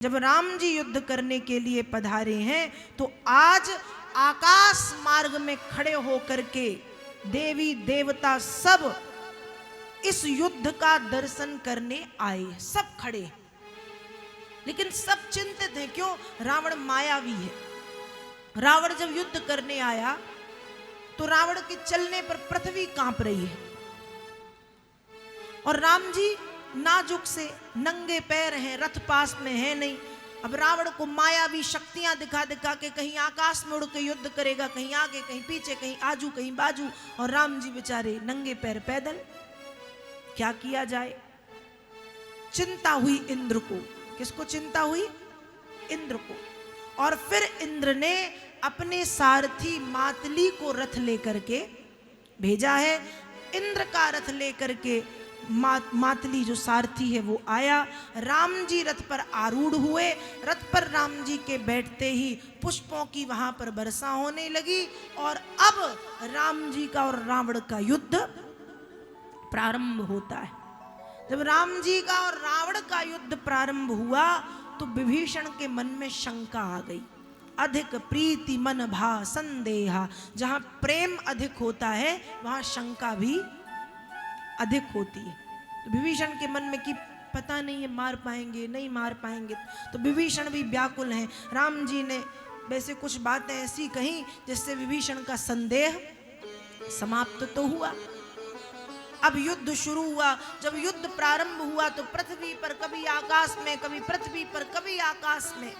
जब राम जी युद्ध करने के लिए पधारे हैं तो आज आकाश मार्ग में खड़े होकर के देवी देवता सब इस युद्ध का दर्शन करने आए, सब खड़े। लेकिन सब चिंतित हैं, क्यों? रावण मायावी है। रावण जब युद्ध करने आया तो रावण के चलने पर पृथ्वी कांप रही है और राम जी नाजुक से नंगे पैर हैं, रथ पास में है नहीं। अब रावण को मायावी शक्तियां दिखा दिखा के कहीं आकाश में उड़ के युद्ध करेगा, कहीं आगे कहीं पीछे, कहीं आजू कहीं बाजू, और राम जी बेचारे नंगे पैर पैदल। क्या किया जाए? चिंता हुई इंद्र को। किसको चिंता हुई? इंद्र को। और फिर इंद्र ने अपने सारथी मातली को रथ लेकर के भेजा है। इंद्र का रथ लेकर के मातली जो सारथी है वो आया। राम जी रथ पर आरूढ़ हुए। रथ पर राम जी के बैठते ही पुष्पों की वहां पर वर्षा होने लगी और अब राम जी का और रावण का युद्ध प्रारंभ होता है। जब राम जी का और रावण का युद्ध प्रारंभ हुआ तो विभीषण के मन में शंका आ गई। अधिक प्रीति मन भा संदेहा। जहां प्रेम अधिक होता है वहां शंका भी अधिक होती है। तो विभीषण के मन में कि पता नहीं है मार पाएंगे नहीं मार पाएंगे। तो विभीषण भी व्याकुल हैं। राम जी ने वैसे कुछ बातें ऐसी कही जिससे विभीषण का संदेह समाप्त तो हुआ। अब युद्ध शुरू हुआ। जब युद्ध प्रारंभ हुआ तो पृथ्वी पर कभी आकाश में, कभी पृथ्वी पर, कभी आकाश में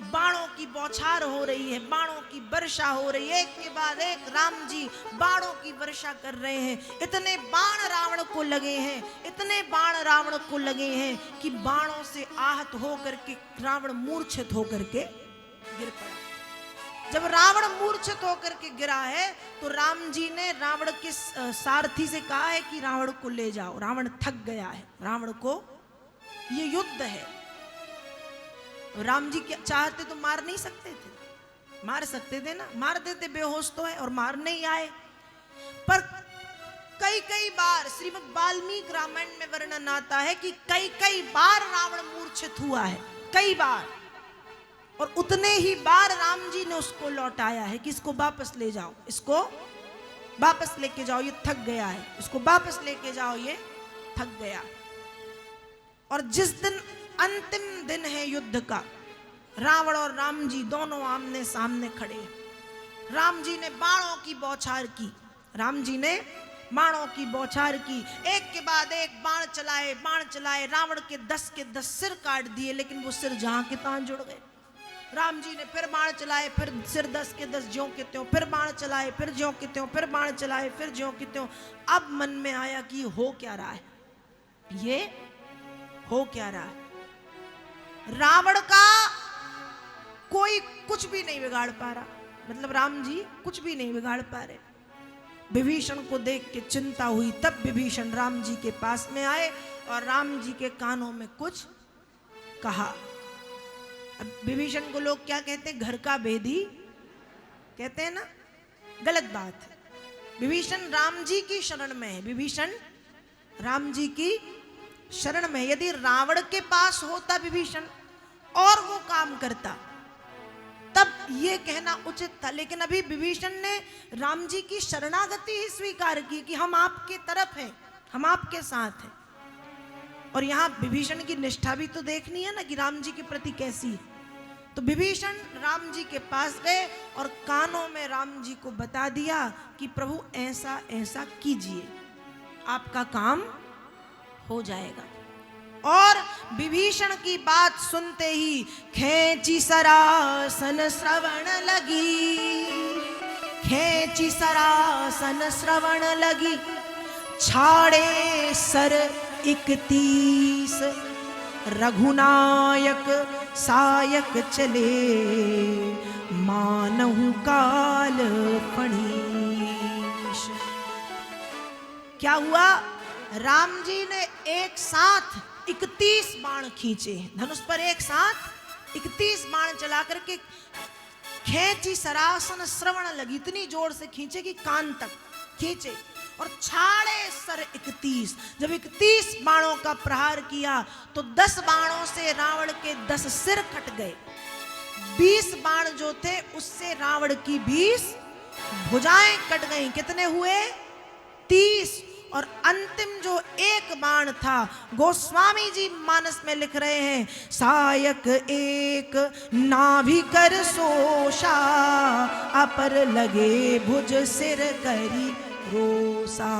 बाणों की बौछार हो रही है, बाणों की वर्षा हो रही है। एक के बाद एक राम जी बाणों की वर्षा कर रहे हैं। इतने बाण रावण को लगे हैं, इतने बाण रावण को लगे हैं कि बाणों से आहत होकर के रावण मूर्छित होकर के गिर पड़ा। जब रावण मूर्छित होकर के गिरा है तो राम जी ने रावण के सारथी से कहा है कि रावण को ले जाओ, रावण थक गया है, रावण को ये युद्ध है। राम जी क्या चाहते तो मार नहीं सकते थे? मार सकते थे ना, मार देते, बेहोश तो है और मार नहीं आए। पर कई कई बार श्रीमद् वाल्मीकि रामायण में वर्णन आता है कि कई कई बार रावण मूर्छित हुआ है, कई बार। और उतने ही बार राम जी ने उसको लौटाया है कि इसको वापस ले जाओ, इसको वापस लेके जाओ, ये थक गया है, इसको वापस लेके जाओ, ये थक गया। और जिस दिन अंतिम दिन है युद्ध का, रावण और राम जी दोनों आमने सामने खड़े। राम जी ने बाणों की बौछार की, राम जी ने बाणों की बौछार की। एक के बाद एक बाण चलाए, बाण चलाए। रावण के 10 के 10 सिर काट दिए, लेकिन वो सिर जहां के तहां जुड़ गए। राम जी ने फिर बाण चलाए, फिर सिर 10 के 10 ज्यों के त्यों, फिर बाण चलाए, फिर ज्यों के त्यों, फिर बाण चलाए, फिर ज्यों के त्यों। अब मन में आया कि हो क्या रहा है, ये हो क्या रहा है। रावण का कोई कुछ भी नहीं बिगाड़ पा रहा, मतलब राम जी कुछ भी नहीं बिगाड़ पा रहे। विभीषण को देख के चिंता हुई। तब विभीषण राम जी के पास में आए और राम जी के कानों में कुछ कहा। अब विभीषण को लोग क्या कहते हैं? घर का भेदी कहते हैं ना, गलत बात है। विभीषण राम जी की शरण में है, विभीषण राम जी की शरण में। यदि रावण के पास होता विभीषण और वो काम करता तब ये कहना उचित था। लेकिन अभी विभीषण ने राम जी की शरणागति ही स्वीकार की कि हम आपके तरफ हैं, हम आपके साथ हैं। और यहां विभीषण की निष्ठा भी तो देखनी है ना कि राम जी के प्रति कैसी है। तो विभीषण राम जी के पास गए और कानों में राम जी को बता दिया कि प्रभु ऐसा ऐसा कीजिए, आपका काम हो जाएगा। और विभीषण की बात सुनते ही खेची सरासन श्रवण लगी, खेची सरासन श्रवण लगी। छाड़े सर 31 रघुनायक सायक चले, मानहु काल फणीश। क्या हुआ? राम जी ने एक साथ 31 बाण खींचे, धनुष पर एक साथ 31 बाण चला करके खेची सरासन श्रवण लगी। इतनी जोर से खींचे कि कान तक खींचे और छाड़े सर 31। जब 31 बाणों का प्रहार किया तो 10 बाणों से रावण के 10 सिर कट गए। 20 बाण जो थे उससे रावण की 20 भुजाएं कट गईं। कितने हुए? 30। और अंतिम जो एक बाण था, गोस्वामी जी मानस में लिख रहे हैं, सायक एक नाभि कर सोषा, अपर लगे भुज सिर करी रोसा।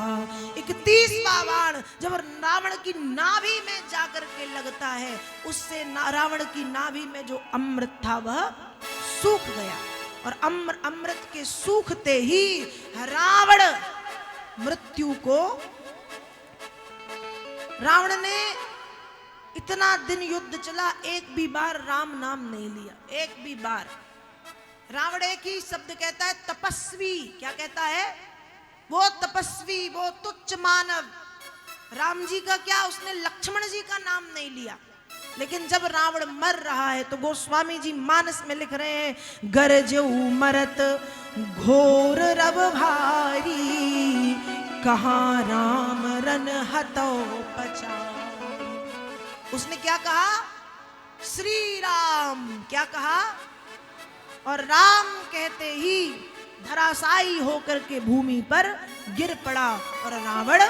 31वां बाण जब रावण की नाभि में जाकर के लगता है, उससे रावण की नाभि में जो अमृत था वह सूख गया। और अमृत के सूखते ही रावण मृत्यु को, रावण ने इतना दिन युद्ध चला, एक भी बार राम नाम नहीं लिया। एक भी बार रावण एक ही शब्द कहता है, तपस्वी। क्या कहता है? वो तपस्वी, वो तुच्छ मानव। राम जी का क्या, उसने लक्ष्मण जी का नाम नहीं लिया। लेकिन जब रावण मर रहा है तो गोस्वामी जी मानस में लिख रहे हैं, गरजऊ मरत घोर रब भारी, कहाँ राम रन हतो पचारी। उसने क्या कहा? श्री राम। क्या कहा? और राम कहते ही धराशायी होकर के भूमि पर गिर पड़ा और रावण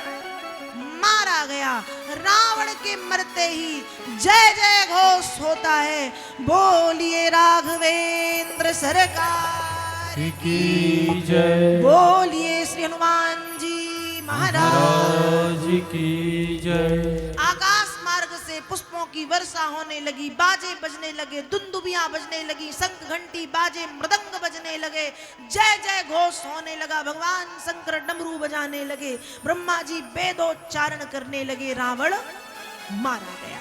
मारा गया। रावण के मरते ही जय जय घोष होता है, बोलिए राघवेंद्र सरकार की जय, बोलिए श्री हनुमान जी महाराज की जय। आकाश मार्ग से पुष्पों की वर्षा होने लगी, बाजे बजने लगे, दुंदुबियां बजने लगी, शंख घंटी बाजे मृदंग बजने लगे, जय जय घोष होने लगा। भगवान शंकर डमरू बजाने लगे, ब्रह्मा जी वेदोच्चारण करने लगे। रावण मारा गया।